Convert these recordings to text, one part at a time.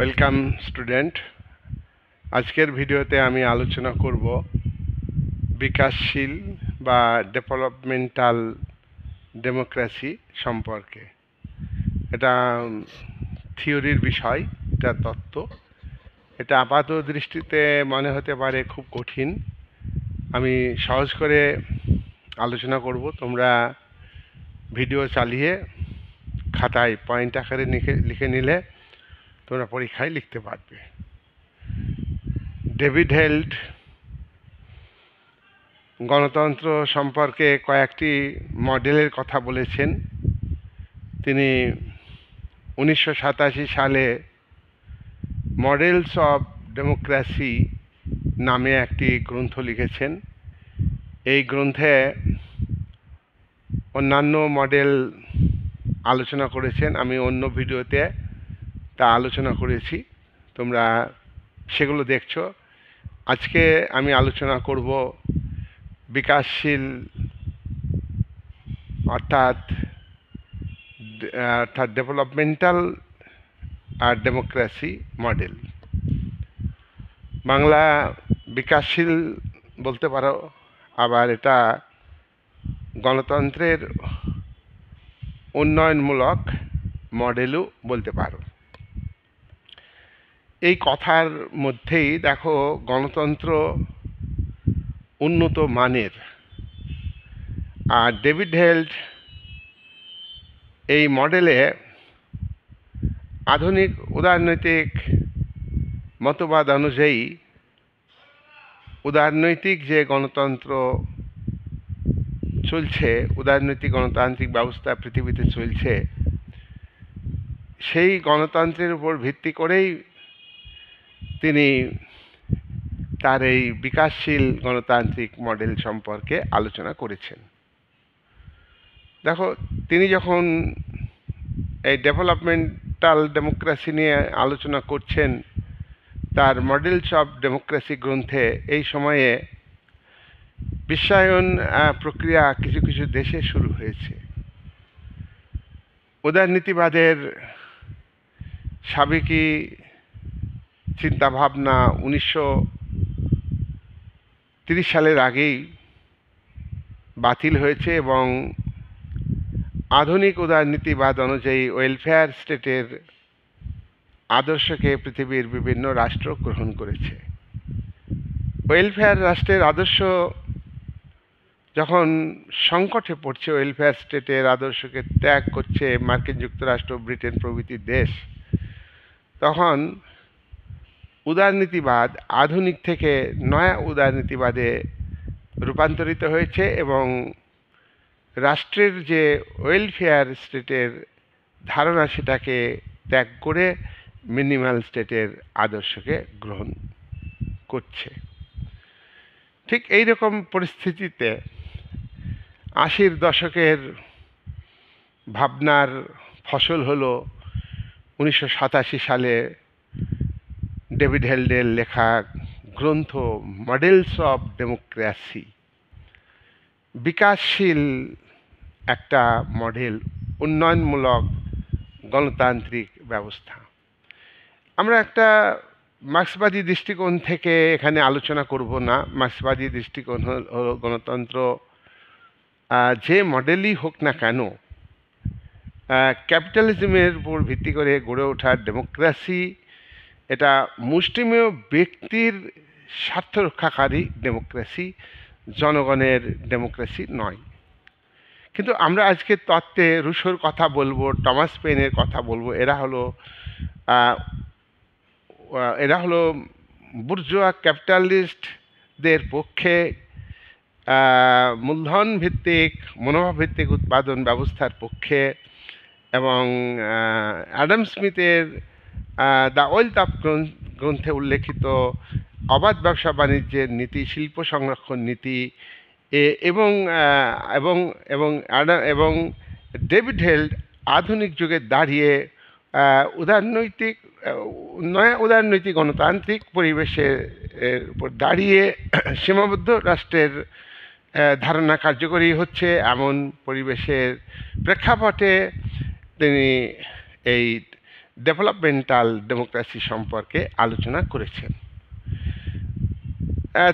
Welcome student. আজকের ভিডিওতে আমি আলোচনা করব বিকাশশীল বা ডেভেলপমেন্টাল ডেমোক্রেসি সম্পর্কে। এটা থিওরির বিষয়, এটা তত্ত্ব। এটা আপাত দৃষ্টিতে মনে হতে পারে খুব কঠিন। আমি সহজ করে আলোচনা করব। তোমরা ভিডিও চালিয়ে খাতায় পয়েন্ট আকারে লিখে নিলে তোমরা পরীক্ষায় লিখতে পারবে। ডেভিড হেল্ড গণতন্ত্র সম্পর্কে কয়েকটি মডেলের কথা বলেছেন। তিনি 1987 সালে মডেলস অফ ডেমোক্রেসি নামে একটি গ্রন্থ লিখেছেন। এই গ্রন্থে অন্যান্য মডেল আলোচনা করেছেন। আমি অন্য ভিডিওতে তা আলোচনা করেছি, তোমরা সেগুলো দেখছো। আজকে আমি আলোচনা করব বিকাশশীল অর্থাৎ ডেভেলপমেন্টাল আর ডেমোক্রেসি মডেল। বাংলা বিকাশশীল বলতে পারো, আবার এটা গণতন্ত্রের উন্নয়নমূলক মডেলও বলতে পারো। এই কথার মধ্যেই দেখো গণতন্ত্র উন্নত মানের, আর ডেভিড হেল্ড এই মডেলে আধুনিক উদারনৈতিক মতবাদ অনুযায়ী উদারনৈতিক যে গণতন্ত্র চলছে, উদারনৈতিক গণতান্ত্রিক ব্যবস্থা পৃথিবীতে চলছে, সেই গণতন্ত্রের উপর ভিত্তি করেই তিনি তার এই বিকাশশীল গণতান্ত্রিক মডেল সম্পর্কে আলোচনা করেছেন। দেখো, তিনি যখন এই ডেভেলপমেন্টাল ডেমোক্রেসি নিয়ে আলোচনা করছেন তার মডেলস অফ ডেমোক্রেসি গ্রন্থে, এই সময়ে বিশ্বায়ন প্রক্রিয়া কিছু কিছু দেশে শুরু হয়েছে। উদারনীতিবাদের সাবেকি চিন্তাভাবনা 1930 সালের আগেই বাতিল হয়েছে এবং আধুনিক উদারনীতিবাদ অনুযায়ী ওয়েলফেয়ার স্টেটের আদর্শকে পৃথিবীর বিভিন্ন রাষ্ট্র গ্রহণ করেছে। ওয়েলফেয়ার রাষ্ট্রের আদর্শ যখন সংকটে পড়ছে, ওয়েলফেয়ার স্টেটের আদর্শকে ত্যাগ করছে মার্কিন যুক্তরাষ্ট্র, ব্রিটেন প্রভৃতি দেশ, তখন উদারনীতিবাদ আধুনিক থেকে নয়া উদারনীতিবাদে রূপান্তরিত হয়েছে এবং রাষ্ট্রের যে ওয়েলফেয়ার স্টেটের ধারণা সেটাকে ত্যাগ করে মিনিমাল স্টেটের আদর্শকে গ্রহণ করছে। ঠিক এই রকম পরিস্থিতিতে 80-র দশকের ভাবনার ফসল হলো 1987 সালে ডেভিড হেল্ডের লেখা গ্রন্থ মডেলস অফ ডেমোক্রেসি, বিকাশশীল একটা মডেল, উন্নয়নমূলক গণতান্ত্রিক ব্যবস্থা। আমরা একটা মার্ক্সবাদী দৃষ্টিকোণ থেকে এখানে আলোচনা করব না। মার্ক্সবাদী দৃষ্টিকোণ হলো গণতন্ত্র যে মডেলই হোক না কেন, ক্যাপিটালিজমের উপর ভিত্তি করে গড়ে ওঠা ডেমোক্রেসি এটা মুষ্টিমেয় ব্যক্তির স্বার্থ রক্ষাকারী ডেমোক্রেসি, জনগণের ডেমোক্রেসি নয়। কিন্তু আমরা আজকে তত্ত্বে রুশোর কথা বলবো, টমাস পেনের কথা বলবো। এরা হলো বুর্জোয়া ক্যাপিটালিস্টদের পক্ষে মূলধন ভিত্তিক, মনোভাব ভিত্তিক উৎপাদন ব্যবস্থার পক্ষে, এবং অ্যাডাম স্মিথের দ্য ওয়েলথ অফ গ্রন্থে উল্লেখিত অবাধ ব্যবসা বাণিজ্যের নীতি, শিল্প সংরক্ষণ নীতি এবং এবং এবং এবং ডেভিড হেল্ড আধুনিক যুগে দাঁড়িয়ে নয়া উদারনৈতিক গণতান্ত্রিক পরিবেশের উপর দাঁড়িয়ে সীমাবদ্ধ রাষ্ট্রের ধারণা কার্যকরী হচ্ছে এমন পরিবেশের প্রেক্ষাপটে তিনি এই ডেভেলপমেন্টাল ডেমোক্রেসি সম্পর্কে আলোচনা করেছেন।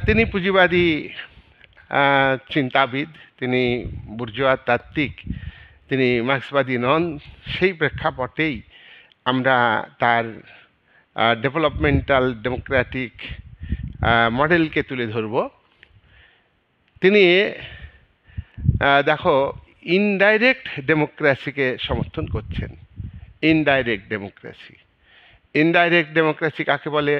তিনি পুঁজিবাদী চিন্তাবিদ, তিনি বুর্জোয়া তাত্ত্বিক, তিনি মার্ক্সবাদী নন। সেই প্রেক্ষাপটেই আমরা তার ডেভেলপমেন্টাল ডেমোক্রেটিক মডেলকে তুলে ধরব। তিনি দেখো ইনডাইরেক্ট ডেমোক্রেসিকে সমর্থন করছেন। ইনডাইরেক্ট ডেমোক্রেসি, ইনডাইরেক্ট ডেমোক্রেসি কাকে বলে?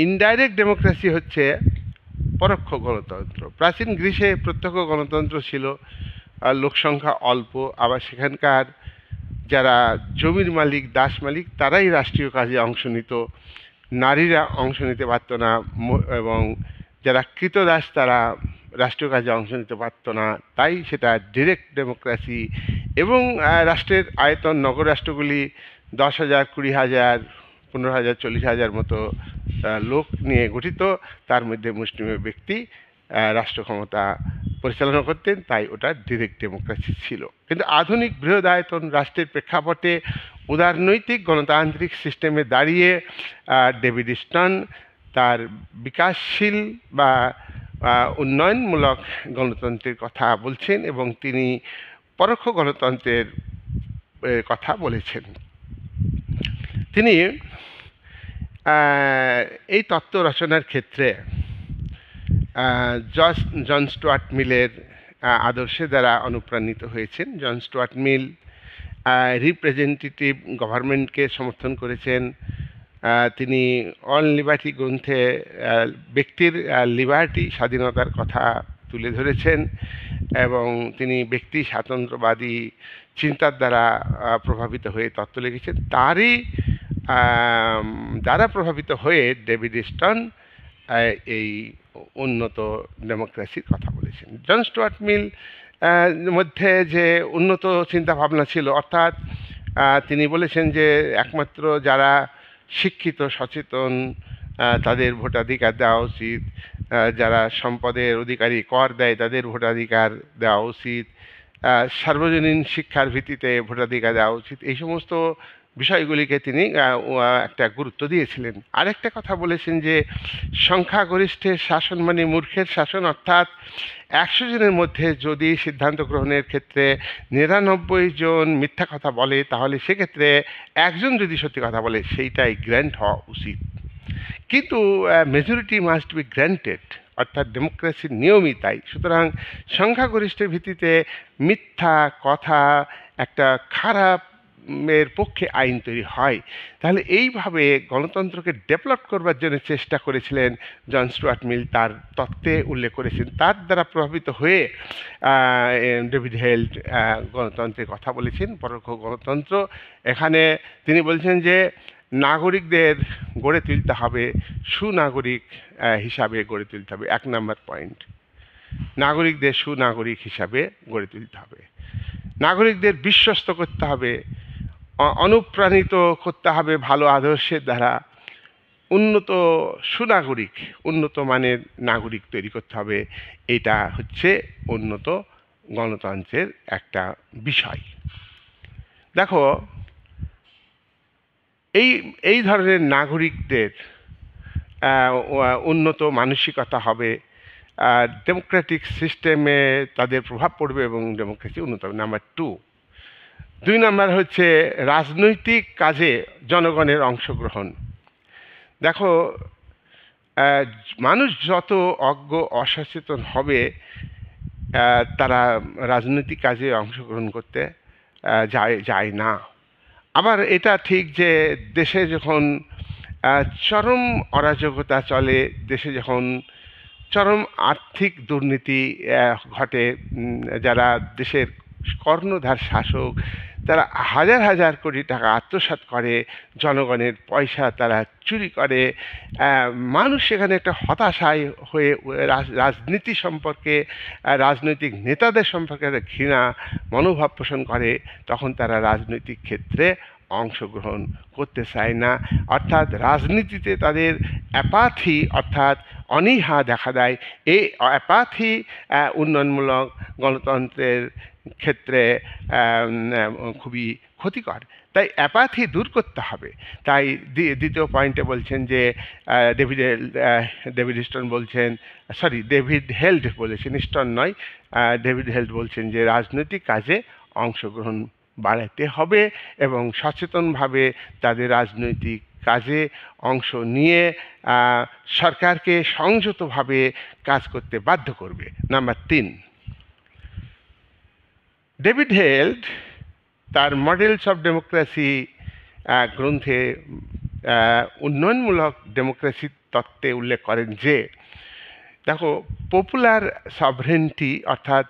ইনডাইরেক্ট ডেমোক্রেসি হচ্ছে পরোক্ষ গণতন্ত্র। প্রাচীন গ্রিসে প্রত্যক্ষ গণতন্ত্র ছিল, লোকসংখ্যা অল্প, আবার সেখানকার যারা জমির মালিক, দাস মালিক, তারাই রাষ্ট্রীয় কাজে অংশ নিত, নারীরা অংশ নিতে পারত না, এবং যারা কৃতদাস তারা রাষ্ট্রীয় কাজে অংশ নিতে পারত না। তাই সেটা ডিরেক্ট ডেমোক্রেসি। এবং রাষ্ট্রের আয়তন, নগর রাষ্ট্রগুলি 10,000, 20,000, 15,000, 40,000 মতো লোক নিয়ে গঠিত। তার মধ্যে মুষ্টিমেয় ব্যক্তি রাষ্ট্র ক্ষমতা পরিচালনা করতেন, তাই ওটা ডিরেক্ট ডেমোক্রেসি ছিল। কিন্তু আধুনিক বৃহদায়তন রাষ্ট্রের প্রেক্ষাপটে উদারনৈতিক গণতান্ত্রিক সিস্টেমে দাঁড়িয়ে ডেভিড স্টন তার বিকাশশীল বা উন্নয়নমূলক গণতন্ত্রের কথা বলছেন, এবং তিনি পরোক্ষ গণতন্ত্রের কথা বলেছেন। তিনি এই তত্ত্ব রচনার ক্ষেত্রে জন স্টুয়ার্ট মিলের আদর্শে দ্বারা অনুপ্রাণিত হয়েছেন। জন স্টুয়ার্ট মিল রিপ্রেজেন্টেটিভ গভর্নমেন্টকে সমর্থন করেছেন। তিনি অন লিবার্টি গ্রন্থে ব্যক্তির লিবার্টি, স্বাধীনতার কথা তুলে ধরেছেন, এবং তিনি ব্যক্তি স্বাতন্ত্র্যবাদী চিন্তার দ্বারা প্রভাবিত হয়ে তত্ত্ব লিখেছেন। তারই দ্বারা প্রভাবিত হয়ে ডেভিড স্টন এই উন্নত ডেমোক্রেসির কথা বলেছেন। জন স্টুয়ার্ট মিল মধ্যে যে উন্নত চিন্তাভাবনা ছিল, অর্থাৎ তিনি বলেছেন যে একমাত্র যারা শিক্ষিত, সচেতন, তাদের ভোটাধিকার দেওয়া উচিত, যারা সম্পদের অধিকারী, কর দেয়, তাদের ভোটাধিকার দেওয়া উচিত, সার্বজনীন শিক্ষার ভিত্তিতে ভোটাধিকার দেওয়া উচিত। এই সমস্ত বিষয়গুলিকে তিনি একটা গুরুত্ব দিয়েছিলেন। আরেকটা কথা বলেছেন যে সংখ্যাগরিষ্ঠের শাসন মানে মূর্খের শাসন, অর্থাৎ 100 জনের মধ্যে যদি সিদ্ধান্ত গ্রহণের ক্ষেত্রে 99 জন মিথ্যা কথা বলে, তাহলে সেক্ষেত্রে একজন যদি সত্যি কথা বলে সেইটাই গ্র্যান্ট হওয়া উচিত। কিন্তু মেজরিটি মাস্ট বি গ্র্যান্টেড, অর্থাৎ ডেমোক্রেসির নিয়মই তাই। সুতরাং সংখ্যাগরিষ্ঠের ভিত্তিতে মিথ্যা কথা একটা খারাপ এর পক্ষে আইন তৈরি হয়। তাহলে এইভাবে গণতন্ত্রকে ডেভেলপ করবার জন্য চেষ্টা করেছিলেন জন স্টুয়ার্ট মিল, তার তত্ত্বে উল্লেখ করেছেন। তার দ্বারা প্রভাবিত হয়ে ডেভিড হেল্ড গণতন্ত্রের কথা বলেছেন, পরোক্ষ গণতন্ত্র। এখানে তিনি বলছেন যে নাগরিকদের গড়ে তুলতে হবে, সুনাগরিক হিসাবে গড়ে তুলতে হবে। 1 নম্বর পয়েন্ট, নাগরিকদের সুনাগরিক হিসাবে গড়ে তুলতে হবে। নাগরিকদের বিশ্বস্ত করতে হবে, অনুপ্রাণিত করতে হবে ভালো আদর্শের দ্বারা। উন্নত সুনাগরিক, উন্নত মানের নাগরিক তৈরি করতে হবে। এটা হচ্ছে উন্নত গণতন্ত্রের একটা বিষয়। দেখো এই ধরনের নাগরিকদের উন্নত মানসিকতা হবে, ডেমোক্রেটিক সিস্টেমে তাদের প্রভাব পড়বে এবং ডেমোক্রেসি উন্নত হবে। নাম্বার 2 নম্বর হচ্ছে রাজনৈতিক কাজে জনগণের অংশগ্রহণ। দেখো মানুষ যত অজ্ঞ, অসচেতন হবে, তারা রাজনৈতিক কাজে অংশগ্রহণ করতে যায় না। আবার এটা ঠিক যে দেশে যখন চরম অরাজকতা চলে, দেশে যখন চরম আর্থিক দুর্নীতি ঘটে, যারা দেশের কর্ণধার শাসক, তারা হাজার হাজার কোটি টাকা আত্মসাৎ করে, জনগণের পয়সা তারা চুরি করে, মানুষ সেখানে একটা হতাশায় হয়ে রাজনীতি সম্পর্কে, রাজনৈতিক নেতাদের সম্পর্কে একটা ঘৃণা মনোভাব পোষণ করে, তখন তারা রাজনৈতিক ক্ষেত্রে অংশগ্রহণ করতে চায় না। অর্থাৎ রাজনীতিতে তাদের অ্যাপাথি অর্থাৎ অনীহা দেখা দেয়। এই অ্যাপাথি উন্নয়নমূলক গণতন্ত্রের ক্ষেত্রে খুবই ক্ষতিকর। তাই অ্যাপাথি দূর করতে হবে। তাই দ্বিতীয় পয়েন্টে বলছেন যে ডেভিড স্টোন বলছেন, সরি ডেভিড হেল্ড বলেছেন, স্টোন নয়, ডেভিড হেল্ড বলছেন যে রাজনৈতিক কাজে অংশগ্রহণ বাড়াতে হবে এবং সচেতনভাবে তাদের রাজনৈতিক কাজে অংশ নিয়ে সরকারকে সংযতভাবে কাজ করতে বাধ্য করবে। নাম্বার 3, ডেভিড হেল্ড তার মডেলস অফ ডেমোক্রেসি গ্রন্থে উন্নয়নমূলক ডেমোক্রেসি তত্ত্বে উল্লেখ করেন যে দেখো পপুলার সভরেন্টি অর্থাৎ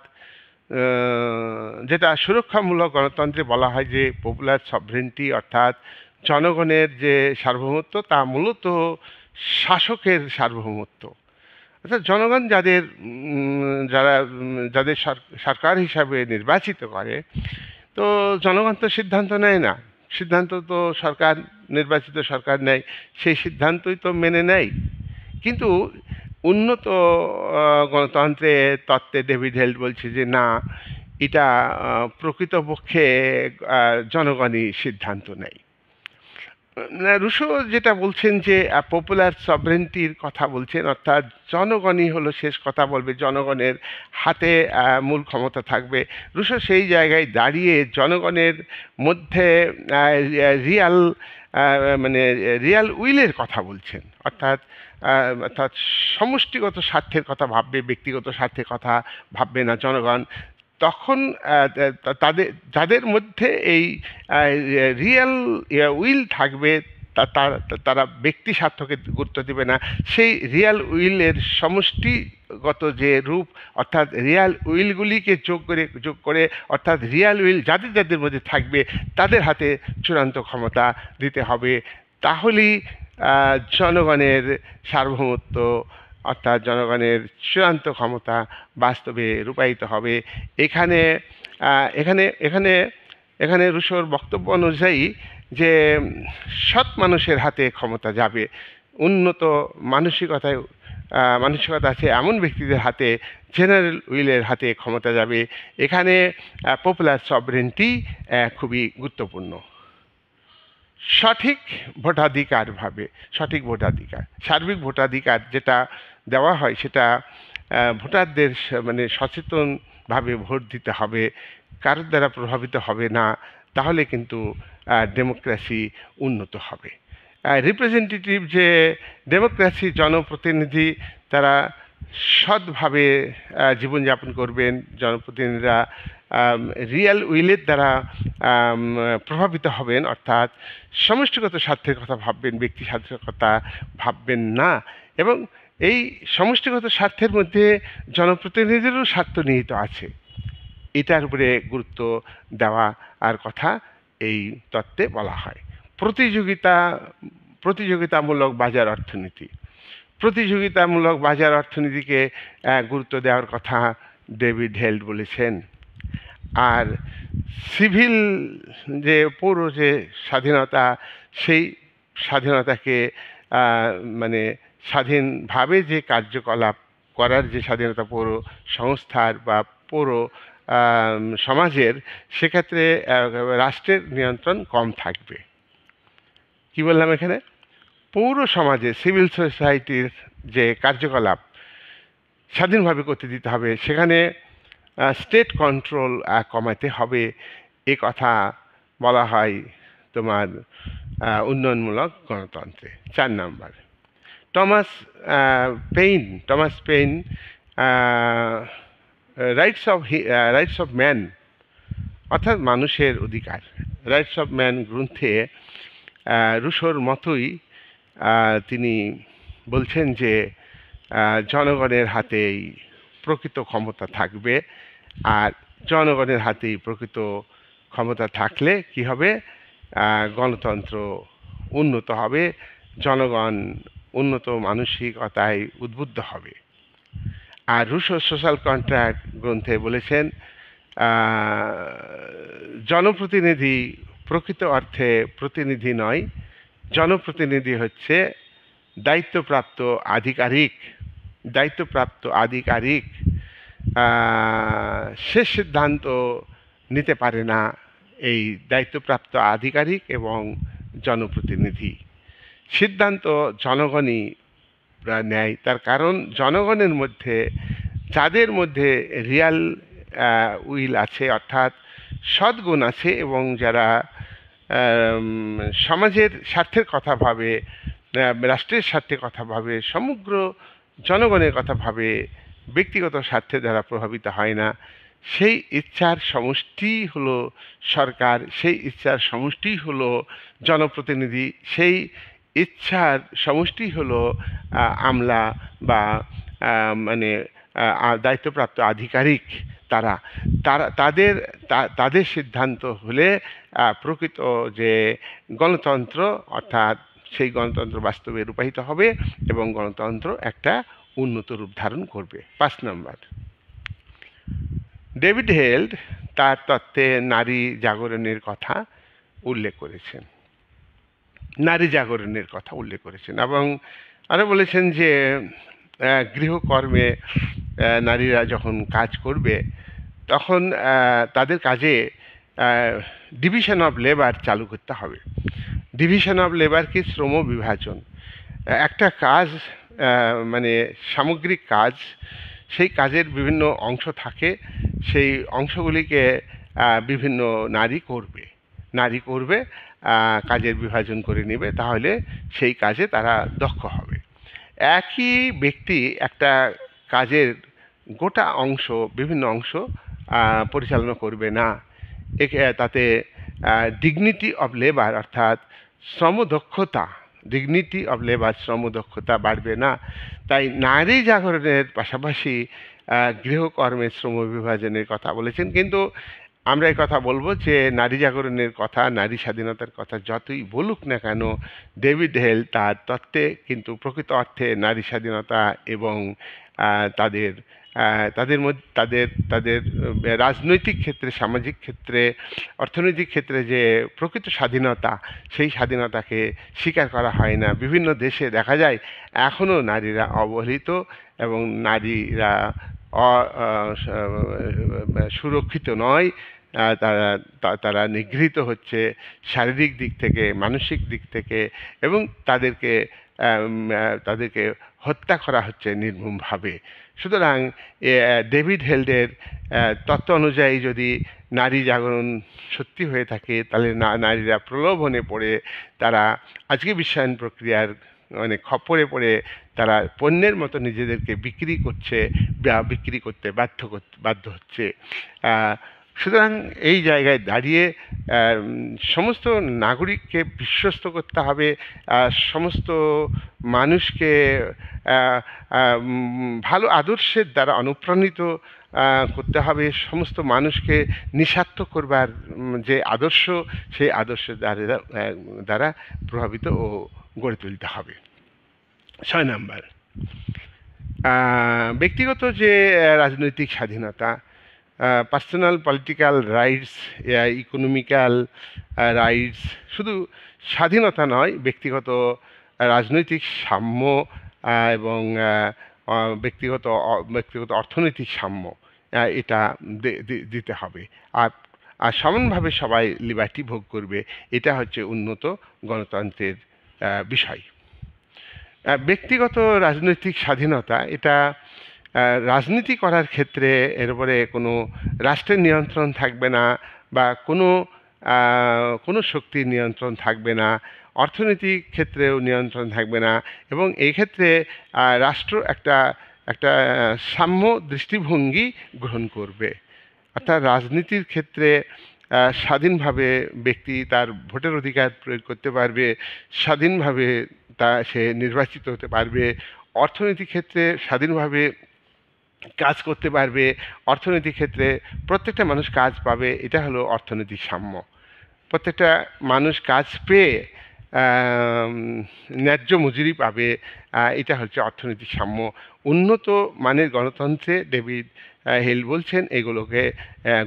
যেটা সুরক্ষামূলক গণতন্ত্রে বলা হয় যে পপুলার সভরেন্টি অর্থাৎ জনগণের যে সার্বভৌমত্ব তা মূলত শাসকের সার্বভৌমত্ব, অর্থাৎ জনগণ যাদের সরকার হিসাবে নির্বাচিত করে, তো জনগণ তো সিদ্ধান্ত নেয় না, সিদ্ধান্ত তো সরকার, নির্বাচিত সরকার নেয়, সেই সিদ্ধান্তই তো মেনে নেয়। কিন্তু উন্নত গণতন্ত্রে তত্ত্বে ডেভিড হেল্ড বলছে যে না, এটা প্রকৃতপক্ষে জনগণই সিদ্ধান্ত নেয়। রুশো যেটা বলছেন যে পপুলার সভরেন্টির কথা বলছেন, অর্থাৎ জনগণই হলো শেষ কথা বলবে, জনগণের হাতে মূল ক্ষমতা থাকবে। রুশো সেই জায়গায় দাঁড়িয়ে জনগণের মধ্যে রিয়াল রিয়াল উইলের কথা বলছেন, অর্থাৎ অর্থাৎ সমষ্টিগত স্বার্থের কথা ভাববে, ব্যক্তিগত স্বার্থের কথা ভাববে না জনগণ। তখন যাদের মধ্যে এই রিয়েল উইল থাকবে তারা ব্যক্তি স্বার্থকে গুরুত্ব দেবে না, সেই রিয়াল উইলের সমষ্টিগত যে রূপ, অর্থাৎ রিয়াল উইলগুলিকে যোগ করে অর্থাৎ রিয়াল উইল যাদের মধ্যে থাকবে তাদের হাতে চূড়ান্ত ক্ষমতা দিতে হবে। তাহলেই জনগণের সার্বভৌমত্ব অর্থাৎ জনগণের চূড়ান্ত ক্ষমতা বাস্তবে রূপায়িত হবে। এখানে এখানে এখানে এখানে রুশোর বক্তব্য অনুযায়ী যে সৎ মানুষের হাতে ক্ষমতা যাবে, উন্নত মানসিকতা আছে এমন ব্যক্তিদের হাতে, জেনারেল উইলের হাতে ক্ষমতা যাবে। এখানে পপুলার সভরেন্টি খুবই গুরুত্বপূর্ণ। সঠিক ভোটাধিকার, সার্বিক ভোটাধিকার যেটা দেওয়া হয় সেটা ভোটারদের সচেতনভাবে ভোট দিতে হবে, কারোর দ্বারা প্রভাবিত হবে না, তাহলে কিন্তু ডেমোক্রেসি উন্নত হবে। রিপ্রেজেন্টেটিভ যে ডেমোক্রেসি, জনপ্রতিনিধি তারা সৎভাবে জীবনযাপন করবেন, জনপ্রতিনিধিরা রিয়াল উইলের দ্বারা প্রভাবিত হবেন, অর্থাৎ সমষ্টিগত স্বার্থের কথা ভাববেন, ব্যক্তি স্বার্থের কথা ভাববেন না, এবং এই সমষ্টিগত স্বার্থের মধ্যে জনপ্রতিনিধিদেরও স্বার্থ নিহিত আছে, এটার উপরে গুরুত্ব দেওয়া আর কথা এই তত্ত্বে বলা হয়। প্রতিযোগিতামূলক বাজার অর্থনীতি, প্রতিযোগিতামূলক বাজার অর্থনীতিকে গুরুত্ব দেওয়ার কথা ডেভিড হেল্ড বলেছেন। আর সিভিল যে পৌর যে স্বাধীনতা, সেই স্বাধীনতাকে স্বাধীনভাবে যে কার্যকলাপ করার যে স্বাধীনতা পৌর সংস্থার বা পৌর সমাজের, সেক্ষেত্রে রাষ্ট্রের নিয়ন্ত্রণ কম থাকবে। কি বললাম এখানে? পৌর সমাজে সিভিল সোসাইটির যে কার্যকলাপ স্বাধীনভাবে করতে দিতে হবে, সেখানে স্টেট কন্ট্রোল কমাতে হবে, এ কথা বলা হয় তোমার উন্নয়নমূলক গণতন্ত্রে। 4 number, Thomas Paine rights of man অর্থাৎ মানুষের অধিকার, রাইটস অফ ম্যান গ্রন্থে রুশোর মতোই তিনি বলছেন যে জনগণের হাতেই প্রকৃত ক্ষমতা থাকবে, আর জনগণের হাতেই প্রকৃত ক্ষমতা থাকলে কি হবে? গণতন্ত্র উন্নত হবে, জনগণ উন্নত মানসিকতায় উদ্বুদ্ধ হবে। আর রুশো সোশ্যাল কন্ট্রাক্ট গ্রন্থে বলেছেন জনপ্রতিনিধি প্রকৃত অর্থে প্রতিনিধি নয়, জনপ্রতিনিধি হচ্ছে দায়িত্বপ্রাপ্ত আধিকারিক শেষ সিদ্ধান্ত নিতে পারে না, এই দায়িত্বপ্রাপ্ত আধিকারিক এবং জনপ্রতিনিধি। সিদ্ধান্ত জনগণই নেয়, তার কারণ জনগণের মধ্যে যাদের মধ্যে রিয়াল উইল আছে, অর্থাৎ সদ্গুণ আছে এবং যারা সমাজের স্বার্থের কথা ভাবে, রাষ্ট্রের স্বার্থে কথা ভাবে, সমগ্র জনগণের কথা ভাবে, ব্যক্তিগত স্বার্থে দ্বারা প্রভাবিত হয় না, সেই ইচ্ছার সমষ্টি হলো সরকার, সেই ইচ্ছার সমষ্টি হলো জনপ্রতিনিধি, সেই ইচ্ছার সমষ্টি হলো আমলা বা মানে দায়িত্বপ্রাপ্ত আধিকারিক। তারা তারা তাদের তাদের সিদ্ধান্ত হলে প্রকৃত যে গণতন্ত্র, অর্থাৎ সেই গণতন্ত্র বাস্তবে রূপায়িত হবে এবং গণতন্ত্র একটা উন্নত রূপ ধারণ করবে। 5 নম্বর, ডেভিড হেল্ড তার তত্ত্বে নারী জাগরণের কথা উল্লেখ করেছেন, নারী জাগরণের কথা উল্লেখ করেছেন এবং আরও বলেছেন যে গৃহকর্মে নারীরা যখন কাজ করবে তখন তাদের কাজে ডিভিশন অফ লেবার চালু করতে হবে। ডিভিশন অফ লেবার কি? শ্রম বিভাজন। একটা কাজ মানে সামগ্রিক কাজ, সেই কাজের বিভিন্ন অংশ থাকে, সেই অংশগুলিকে বিভিন্ন নারী করবে, কাজের বিভাজন করে নেবে, তাহলে সেই কাজে তারা দক্ষ হবে। একই ব্যক্তি একটা কাজের গোটা অংশ, বিভিন্ন অংশ পরিচালনা করবে না, তাতে ডিগনিটি অফ লেবার অর্থাৎ শ্রমদক্ষতা, ডিগনিটি অফ লেবার শ্রমদক্ষতা বাড়বে না। তাই নারী জাগরণের পাশাপাশি গৃহকর্মের শ্রম বিভাজনের কথা বলেছেন। কিন্তু আমরা এই কথা বলবো যে নারী জাগরণের কথা, নারী স্বাধীনতার কথা যতই বলুক না কেন, ডেভিড হেল তার তত্ত্বে কিন্তু প্রকৃত অর্থে নারী স্বাধীনতা এবং তাদের তাদের মধ্যে তাদের রাজনৈতিক ক্ষেত্রে, সামাজিক ক্ষেত্রে, অর্থনৈতিক ক্ষেত্রে যে প্রকৃত স্বাধীনতা, সেই স্বাধীনতাকে স্বীকার করা হয় না। বিভিন্ন দেশে দেখা যায় এখনও নারীরা অবহেলিত এবং নারীরা সুরক্ষিত নয়, তারা নিগৃহীত হচ্ছে শারীরিক দিক থেকে, মানসিক দিক থেকে, এবং তাদেরকে হত্যা করা হচ্ছে নির্মমভাবে। সুতরাং ডেভিড হেল্ডের তত্ত্ব অনুযায়ী যদি নারী জাগরণ সত্যি হয়ে থাকে, তাহলে নারীরা প্রলোভনে পড়ে তারা আজকে বিশ্বায়ন প্রক্রিয়ার মানে খপ্পরে পড়ে তারা পণ্যের মতো নিজেদেরকে বিক্রি করতে বাধ্য হচ্ছে। সুতরাং এই জায়গায় দাঁড়িয়ে সমস্ত নাগরিককে বিশ্বস্ত করতে হবে, সমস্ত মানুষকে ভালো আদর্শের দ্বারা অনুপ্রাণিত করতে হবে, সমস্ত মানুষকে নিঃস্বার্থ করবার যে আদর্শ, সেই আদর্শের দ্বারা প্রভাবিত ও গড়ে তুলতে হবে। 6 নম্বর, ব্যক্তিগত যে রাজনৈতিক স্বাধীনতা, personal political rights, economical rights, শুধু স্বাধীনতা নয়, ব্যক্তিগত রাজনৈতিক সাম্য এবং ব্যক্তিগত অর্থনৈতিক সাম্য, এটা দিতে হবে। আর সমানভাবে সবাই লিবার্টি ভোগ করবে, এটা হচ্ছে উন্নত গণতন্ত্রের বিষয়। ব্যক্তিগত রাজনৈতিক স্বাধীনতা, এটা রাজনীতি করার ক্ষেত্রে এর উপরে কোনো রাষ্ট্রের নিয়ন্ত্রণ থাকবে না বা কোনো শক্তির নিয়ন্ত্রণ থাকবে না, অর্থনৈতিক ক্ষেত্রেও নিয়ন্ত্রণ থাকবে না, এবং এই ক্ষেত্রে রাষ্ট্র একটা সাম্য দৃষ্টিভঙ্গি গ্রহণ করবে। অর্থাৎ রাজনীতির ক্ষেত্রে স্বাধীনভাবে ব্যক্তি তার ভোটের অধিকার প্রয়োগ করতে পারবে, স্বাধীনভাবে সে নির্বাচিত হতে পারবে, অর্থনৈতিক ক্ষেত্রে স্বাধীনভাবে কাজ করতে পারবে, অর্থনৈতিক ক্ষেত্রে প্রত্যেকটা মানুষ কাজ পাবে, এটা হলো অর্থনৈতিক সাম্য। প্রত্যেকটা মানুষ কাজ পেয়ে ন্যায্য মজুরি পাবে, এটা হচ্ছে অর্থনৈতিক সাম্য। উন্নত মানের গণতন্ত্রে ডেভিড হিল বলছেন এগুলোকে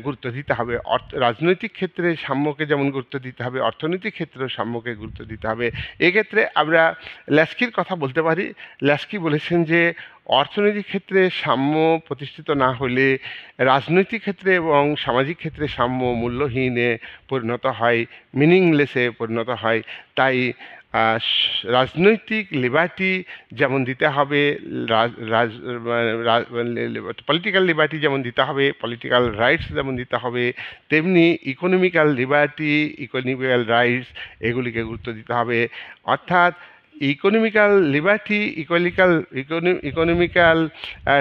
গুরুত্ব দিতে হবে। রাজনৈতিক ক্ষেত্রে সাম্যকে যেমন গুরুত্ব দিতে হবে, অর্থনৈতিক ক্ষেত্রেও সাম্যকে গুরুত্ব দিতে হবে। এক্ষেত্রে আমরা ল্যাস্কির কথা বলতে পারি। ল্যাস্কি বলেছেন যে অর্থনৈতিক ক্ষেত্রে সাম্য প্রতিষ্ঠিত না হলে রাজনৈতিক ক্ষেত্রে এবং সামাজিক ক্ষেত্রে সাম্য মূল্যহীনে পরিণত হয়, মিনিংলেসে পরিণত হয়। তাই রাজনৈতিক লিবার্টি যেমন দিতে হবে, পলিটিক্যাল লিবার্টি যেমন দিতে হবে, পলিটিক্যাল রাইটস যেমন দিতে হবে, তেমনি ইকোনমিক্যাল লিবার্টি, ইকোনমিক্যাল রাইটস এগুলিকে গুরুত্ব দিতে হবে। অর্থাৎ ইকোনমিক্যাল লিবার্টি, ইকোনমিক্যাল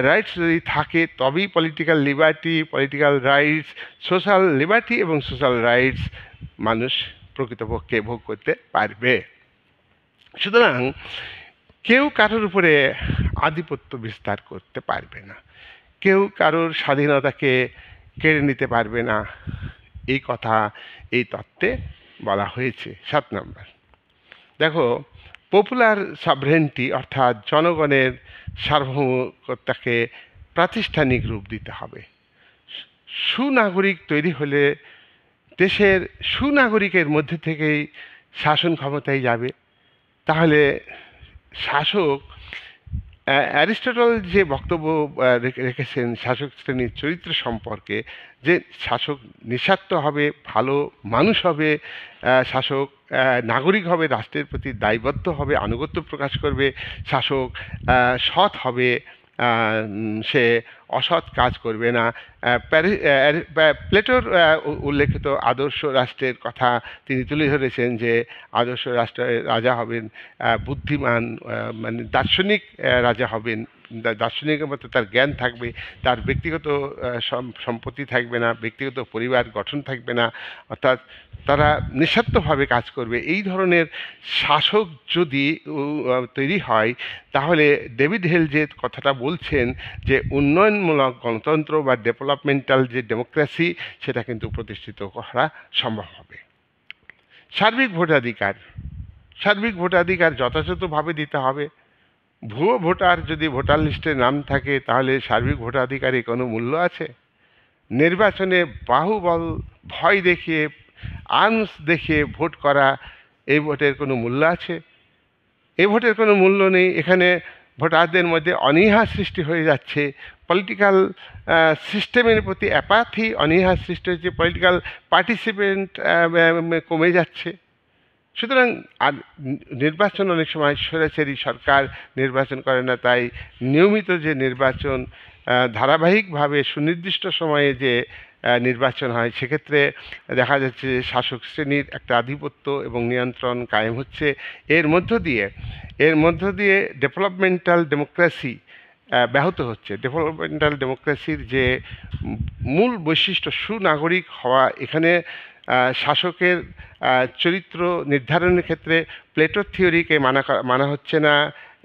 রাইটস যদি থাকে তবেই political liberty, political rights, social liberty এবং সোশ্যাল রাইটস মানুষ প্রকৃতপক্ষে ভোগ করতে পারবে। সুতরাং কেউ কারোর উপরে আধিপত্য বিস্তার করতে পারবে না, কেউ কারোর স্বাধীনতাকে কেড়ে নিতে পারবে না, এই কথা এই তত্ত্বে বলা হয়েছে। 7 নম্বর, দেখো, পপুলার সাভরেন্টি অর্থাৎ জনগণের সার্বভৌমত্বকে প্রাতিষ্ঠানিক রূপ দিতে হবে। সুনাগরিক তৈরি হলে দেশের সুনাগরিকের মধ্যে থেকেই শাসন ক্ষমতায় যাবে। তাহলে শাসক, অ্যারিস্টটল যে বক্তব্য রেখেছেন শাসক শ্রেণীর চরিত্র সম্পর্কে, যে শাসক নিঃস্বার্থ হবে, ভালো মানুষ হবে, শাসক নাগরিক হবে, রাষ্ট্রের প্রতি দায়বদ্ধ হবে, আনুগত্য প্রকাশ করবে, শাসক সৎ হবে, সে অসৎ কাজ করবে না। প্লেটোর উল্লেখিত আদর্শ রাষ্ট্রের কথা তিনি তুলে ধরেছেন যে আদর্শ রাষ্ট্রের রাজা হবেন বুদ্ধিমান, মানে দার্শনিক রাজা হবেন। দার্শনিকের মতো তার জ্ঞান থাকবে, তার ব্যক্তিগত সম্পত্তি থাকবে না, ব্যক্তিগত পরিবার গঠন থাকবে না, অর্থাৎ তারা নিঃস্বার্থভাবে কাজ করবে। এই ধরনের শাসক যদি তৈরি হয় তাহলে ডেভিড হেল যে কথাটা বলছেন যে উন্নয়নমূলক গণতন্ত্র বা ডেভেলপমেন্টাল যে ডেমোক্রেসি সেটা কিন্তু প্রতিষ্ঠিত করা সম্ভব হবে। সার্বিক ভোটাধিকার, সার্বিক ভোটাধিকার যথাযথভাবে দিতে হবে। ভুয়ো ভোটার যদি ভোটার লিস্টে নাম থাকে তাহলে সার্বিক ভোটাধিকারে কোনো মূল্য আছে? নির্বাচনে বাহুবল ভয় দেখিয়ে, আর্মস দেখিয়ে ভোট করা, এই ভোটের কোনো মূল্য আছে? এই ভোটের কোনো মূল্য নেই। এখানে ভোটারদের মধ্যে অনীহা সৃষ্টি হয়ে যাচ্ছে, পলিটিক্যাল সিস্টেমের প্রতি অ্যাপাথি, অনীহা সৃষ্টি হচ্ছে, পলিটিক্যাল পার্টিসিপেন্ট কমে যাচ্ছে। সুতরাং আর নির্বাচন অনেক সময় স্বৈরাচারী সরকার নির্বাচন করে না, তাই নিয়মিত যে নির্বাচন ধারাবাহিকভাবে সুনির্দিষ্ট সময়ে যে নির্বাচন হয় সেক্ষেত্রে দেখা যাচ্ছে যে শাসক শ্রেণীর একটা আধিপত্য এবং নিয়ন্ত্রণ কায়েম হচ্ছে। এর মধ্য দিয়ে ডেভেলপমেন্টাল ডেমোক্রেসি ব্যাহত হচ্ছে। ডেভেলপমেন্টাল ডেমোক্রেসির যে মূল বৈশিষ্ট্য সুনাগরিক হওয়া, এখানে শাসকের চরিত্র নির্ধারণের ক্ষেত্রে প্লেটোর থিওরিকে মানা হচ্ছে না,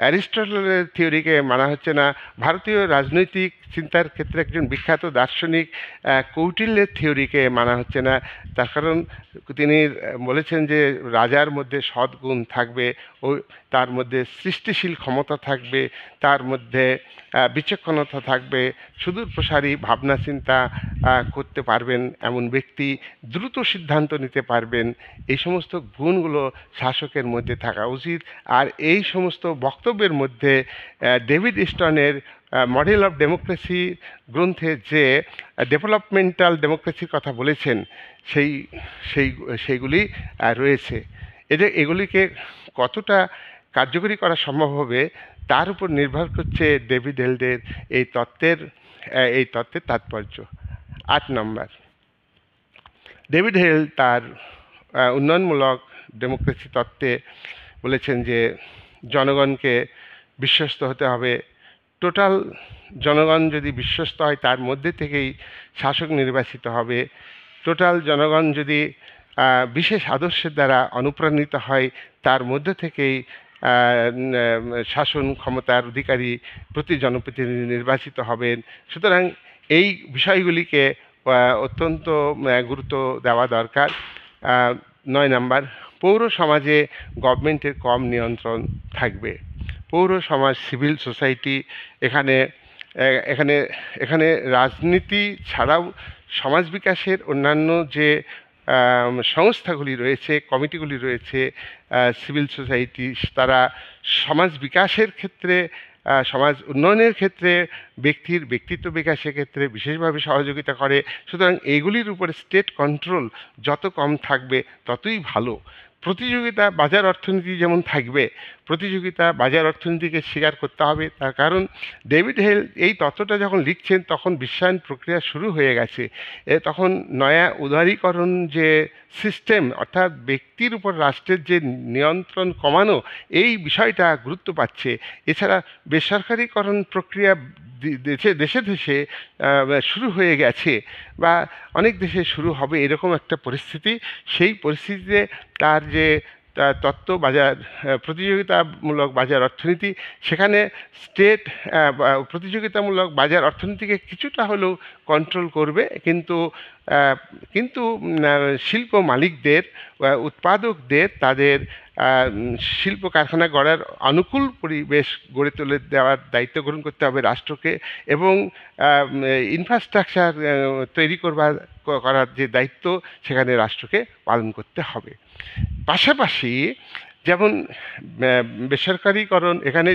অ্যারিস্টটলের থিওরিকে মানা হচ্ছে না। ভারতীয় রাজনৈতিক চিন্তার ক্ষেত্রে একজন বিখ্যাত দার্শনিক কৌটিল্যের থিওরিকে মানা হচ্ছে না। তার কারণ তিনি বলেছেন যে রাজার মধ্যে সদ্গুণ থাকবে, ও তার মধ্যে সৃষ্টিশীল ক্ষমতা থাকবে, তার মধ্যে বিচক্ষণতা থাকবে, সুদূর প্রসারী ভাবনা চিন্তা করতে পারবেন এমন ব্যক্তি, দ্রুত সিদ্ধান্ত নিতে পারবেন, এই সমস্ত গুণগুলো শাসকের মধ্যে থাকা উচিত। আর এই সমস্ত বক্তব্যের মধ্যে ডেভিড স্টনের মডেল অফ ডেমোক্রেসি গ্রন্থে যে ডেভেলপমেন্টাল ডেমোক্রেসির কথা বলেছেন সেইগুলি রয়েছে। এগুলিকে কতটা কার্যকরী করা সম্ভব হবে তার উপর নির্ভর করছে ডেভিড হেলের এই তত্ত্বের তাৎপর্য। 8 নম্বর, ডেভিড হেল তার উন্নয়নমূলক ডেমোক্রেসি তত্ত্বে বলেছেন যে জনগণকে বিশ্বস্ত হতে হবে। টোটাল জনগণ যদি বিশ্বস্ত হয় তার মধ্যে থেকেই শাসক নির্বাচিত হবে। টোটাল জনগণ যদি বিশেষ আদর্শের দ্বারা অনুপ্রাণিত হয় তার মধ্যে থেকেই শাসন ক্ষমতার অধিকারী প্রতি জনপ্রতিনিধি নির্বাচিত হবেন। সুতরাং এই বিষয়গুলিকে অত্যন্ত গুরুত্ব দেওয়া দরকার। 9 নম্বর, পৌর সমাজে গভর্নমেন্টের কম নিয়ন্ত্রণ থাকবে। পৌর সমাজ, সিভিল সোসাইটি, এখানে এখানে এখানে রাজনীতি ছাড়াও সমাজ বিকাশের অন্যান্য যে সংস্থাগুলি রয়েছে, কমিটিগুলি রয়েছে, সিভিল সোসাইটি, তারা সমাজ বিকাশের ক্ষেত্রে, সমাজ উন্নয়নের ক্ষেত্রে, ব্যক্তির ব্যক্তিত্ব বিকাশের ক্ষেত্রে বিশেষভাবে সহযোগিতা করে। সুতরাং এইগুলির উপরে স্টেট কন্ট্রোল যত কম থাকবে ততই ভালো। প্রতিযোগিতা বাজার অর্থনীতি যেমন থাকবে, প্রতিযোগিতা বাজার অর্থনীতিকে স্বীকার করতে হবে। তার কারণ ডেভিড হেল এই তত্ত্বটা যখন লিখছেন তখন বিশ্বায়ন প্রক্রিয়া শুরু হয়ে গেছে। তখন নয়া উদারীকরণ যে সিস্টেম, অর্থাৎ ব্যক্তির উপর রাষ্ট্রের যে নিয়ন্ত্রণ কমানো, এই বিষয়টা গুরুত্ব পাচ্ছে। এছাড়া বেসরকারীকরণ প্রক্রিয়া দেশে দেশে দেশে শুরু হয়ে গেছে বা অনেক দেশে শুরু হবে এরকম একটা পরিস্থিতি। সেই পরিস্থিতিতে তার যে তত্ত্ব বাজার প্রতিযোগিতামূলক বাজার অর্থনীতি, সেখানে স্টেট প্রতিযোগিতামূলক বাজার অর্থনীতিকে কিছুটা হলেও কন্ট্রোল করবে, কিন্তু কিন্তু শিল্প মালিকদের, উৎপাদকদের তাদের শিল্প কারখানা গড়ার অনুকূল পরিবেশ গড়ে তুলে দেওয়ার দায়িত্ব গ্রহণ করতে হবে রাষ্ট্রকে, এবং ইনফ্রাস্ট্রাকচার তৈরি করার যে দায়িত্ব সেখানে রাষ্ট্রকে পালন করতে হবে। পাশাপাশি যেমন বেসরকারীকরণ, এখানে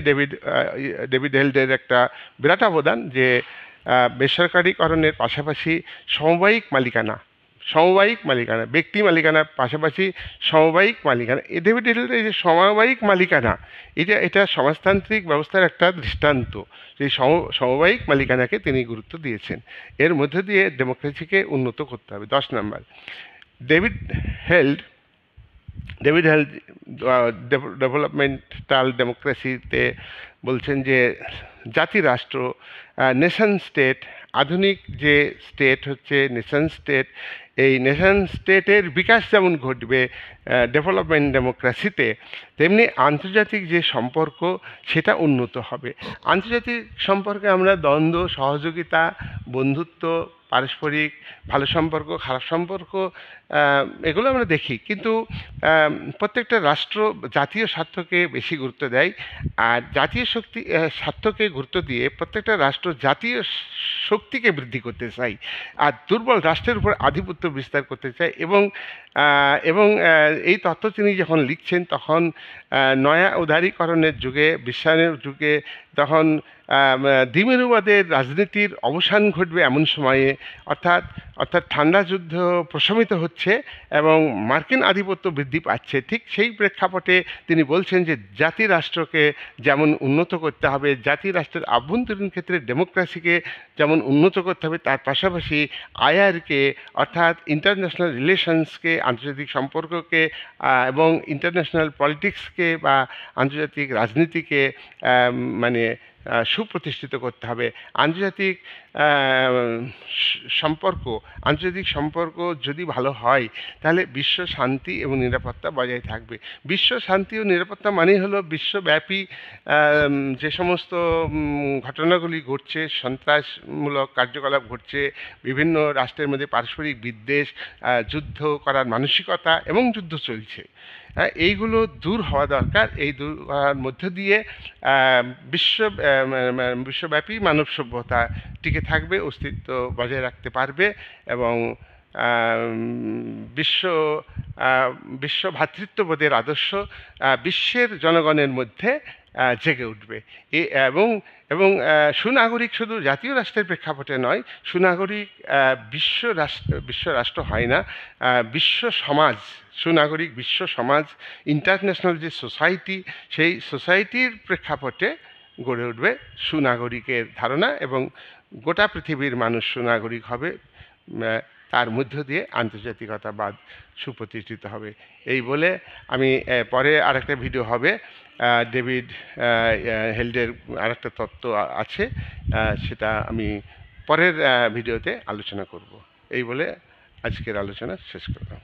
ডেভিড হেল্ডের একটা বিরাট অবদান, যে বেসরকারীকরণের পাশাপাশি সমবায়িক মালিকানা, ব্যক্তি মালিকানার পাশাপাশি সমবায়িক মালিকানা, ডেভিড হেল্ডের এই যে সমবায়িক মালিকানা, এটা সমাজতান্ত্রিক ব্যবস্থার একটা দৃষ্টান্ত। সেই সমবায়িক মালিকানাকে তিনি গুরুত্ব দিয়েছেন। এর মধ্যে দিয়ে ডেমোক্রেসিকে উন্নত করতে হবে। 10 নম্বর, ডেভিড হেল্ড ডেভেলপমেন্টাল ডেমোক্রেসিতে বলছেন যে জাতি রাষ্ট্র, নেশন স্টেট, আধুনিক যে স্টেট হচ্ছে নেশন স্টেট, এই নেশন স্টেটের বিকাশ যেমন ঘটবে ডেভেলপমেন্ট ডেমোক্রেসিতে, তেমনি আন্তর্জাতিক যে সম্পর্ক সেটা উন্নত হবে। আন্তর্জাতিক সম্পর্কে আমরা দ্বন্দ্ব, সহযোগিতা, বন্ধুত্ব, পারস্পরিক ভালো সম্পর্ক, খারাপ সম্পর্ক, এগুলো আমরা দেখি, কিন্তু প্রত্যেকটা রাষ্ট্র জাতীয় স্বার্থকে বেশি গুরুত্ব দেয়। আর জাতীয় স্বার্থকে গুরুত্ব দিয়ে প্রত্যেকটা রাষ্ট্র জাতীয় শক্তিকে বৃদ্ধি করতে চায়, আর দুর্বল রাষ্ট্রের উপর আধিপত্য বিস্তার করতে চায়। এবং এই তত্ত্ব তিনি যখন লিখছেন তখন নয়া উদারীকরণের যুগে, বিশ্বায়নের যুগে, তখন দ্বিমেরুবাদের রাজনীতির অবসান ঘটবে এমন সময়ে, অর্থাৎ ঠান্ডা যুদ্ধ প্রশমিত হচ্ছে এবং মার্কিন আধিপত্য বৃদ্ধি পাচ্ছে। ঠিক সেই প্রেক্ষাপটে তিনি বলছেন যে জাতি রাষ্ট্রকে যেমন উন্নত করতে হবে, জাতি রাষ্ট্রের আভ্যন্তরীণ ক্ষেত্রে ডেমোক্রেসিকে যেমন উন্নত করতে হবে, তার পাশাপাশি আইআরকে, অর্থাৎ ইন্টারন্যাশনাল রিলেশনসকে, আন্তর্জাতিক সম্পর্ককে, এবং ইন্টারন্যাশনাল পলিটিক্সকে বা আন্তর্জাতিক রাজনীতিকে মানে সুপ্রতিষ্ঠিত করতে হবে। আন্তর্জাতিক সম্পর্ক যদি ভালো হয় তাহলে বিশ্ব শান্তি এবং নিরাপত্তা বজায় থাকবে। বিশ্ব শান্তি ও নিরাপত্তা মানেই হলো বিশ্বব্যাপী যে সমস্ত ঘটনাগুলি ঘটছে, সন্ত্রাসমূলক কার্যকলাপ ঘটছে, বিভিন্ন রাষ্ট্রের মধ্যে পারস্পরিক বিদ্বেষ, যুদ্ধ করার মানসিকতা এবং যুদ্ধ চলছে, এইগুলো দূর হওয়া দরকার। এই দূর হওয়ার মধ্য দিয়ে বিশ্বব্যাপী মানব সভ্যতা টিকে থাকবে, অস্তিত্ব বজায় রাখতে পারবে, এবং বিশ্ব ভ্রাতৃত্ববোধের আদর্শ বিশ্বের জনগণের মধ্যে জেগে উঠবে। এবং সুনাগরিক শুধু জাতীয় রাষ্ট্রের প্রেক্ষাপটে নয়, সুনাগরিক বিশ্ব রাষ্ট্র হয় না, বিশ্ব সমাজ, সুনাগরিক বিশ্ব সমাজ, ইন্টারন্যাশনাল যে সোসাইটি, সেই সোসাইটির প্রেক্ষাপটে গড়ে উঠবে সুনাগরিকের ধারণা, এবং গোটা পৃথিবীর মানুষ সুনাগরিক হবে। তার মধ্য দিয়ে আন্তর্জাতিকতাবাদ সুপ্রতিষ্ঠিত হবে। এই বলে আমি পরে আরেকটা ভিডিও হবে, ডেভিড হেল্ডের আরেকটা তত্ত্ব আছে, সেটা আমি পরের ভিডিওতে আলোচনা করব। এই বলে আজকের আলোচনা শেষ করলাম।